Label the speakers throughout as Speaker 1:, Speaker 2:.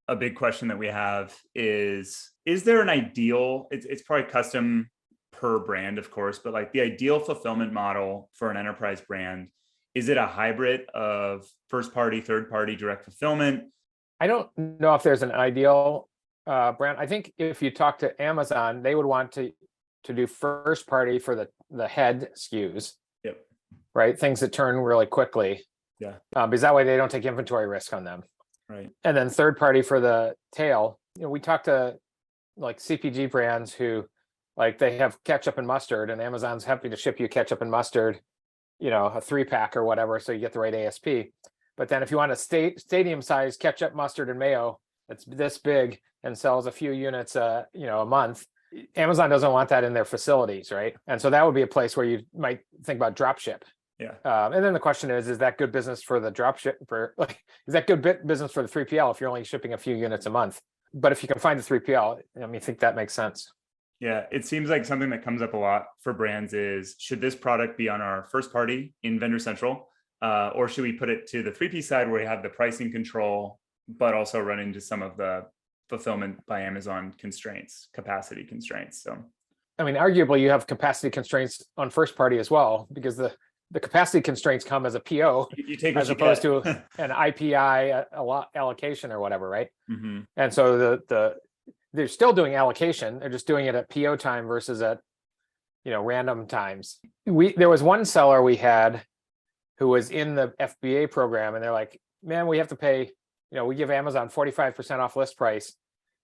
Speaker 1: a big question that we have is there an ideal, it's probably custom per brand, of course, but like the ideal fulfillment model for an enterprise brand, is it a hybrid of first party, third party direct fulfillment?
Speaker 2: I don't know if there's an ideal brand. I think if you talk to Amazon, they would want to do first party for the head SKUs.
Speaker 1: Yep.
Speaker 2: Right? Things that turn really quickly.
Speaker 1: Yeah.
Speaker 2: Because that way they don't take inventory risk on them.
Speaker 1: Right.
Speaker 2: And then third party for the tail. We talk to like CPG brands who like they have ketchup and mustard, and Amazon's happy to ship you ketchup and mustard, a 3-pack or whatever, so you get the right ASP. But then if you want a stadium size ketchup, mustard, and mayo that's this big and sells a few units a month, Amazon doesn't want that in their facilities, right? And so that would be a place where you might think about drop ship.
Speaker 1: Yeah.
Speaker 2: And then the question is that good business for the drop ship? Is that good business for the 3PL if you're only shipping a few units a month? But if you can find the 3PL, I think that makes sense.
Speaker 1: Yeah, it seems like something that comes up a lot for brands is, should this product be on our first party in Vendor Central? Or should we put it to the 3P side where we have the pricing control, but also run into some of the fulfillment by Amazon constraints, capacity constraints? So,
Speaker 2: arguably you have capacity constraints on first party as well, because the capacity constraints come as a PO
Speaker 1: you take
Speaker 2: as opposed to an IPI allocation or whatever, right?
Speaker 1: Mm-hmm.
Speaker 2: And so they're still doing allocation. They're just doing it at PO time versus at random times. There was one seller we had who was in the FBA program, and they're like, man, we have to pay, we give Amazon 45% off list price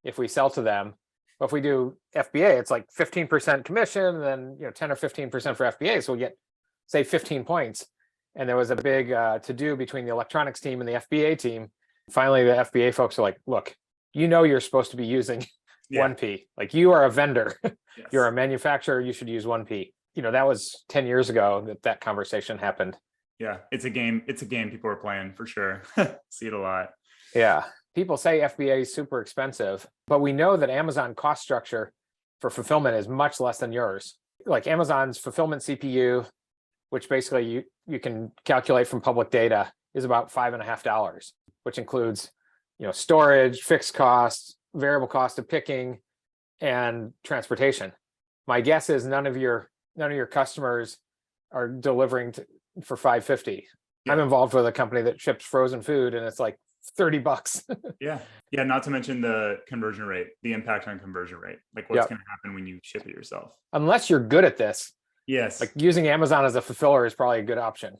Speaker 2: if we sell to them. But if we do FBA, it's like 15% commission, and then 10 or 15% for FBA. So we get, say, 15 points. And there was a big to-do between the electronics team and the FBA team. Finally, the FBA folks are like, look, you're supposed to be using 1P. Like, you are a vendor. Yes. You're a manufacturer. You should use 1P. That was 10 years ago that conversation happened.
Speaker 1: Yeah, it's a game. It's a game people are playing for sure. See it a lot.
Speaker 2: Yeah. People say FBA is super expensive, but we know that Amazon cost structure for fulfillment is much less than yours. Like Amazon's fulfillment CPU, which basically you can calculate from public data, is about $5.50, which includes storage, fixed costs, variable cost of picking, and transportation. My guess is none of your customers are delivering for $5.50. Yeah. I'm involved with a company that ships frozen food, and it's like $30.
Speaker 1: Yeah. Not to mention the conversion rate, the impact on conversion rate, like what's going to happen when you ship it yourself.
Speaker 2: Unless you're good at this.
Speaker 1: Yes.
Speaker 2: Like using Amazon as a fulfiller is probably a good option.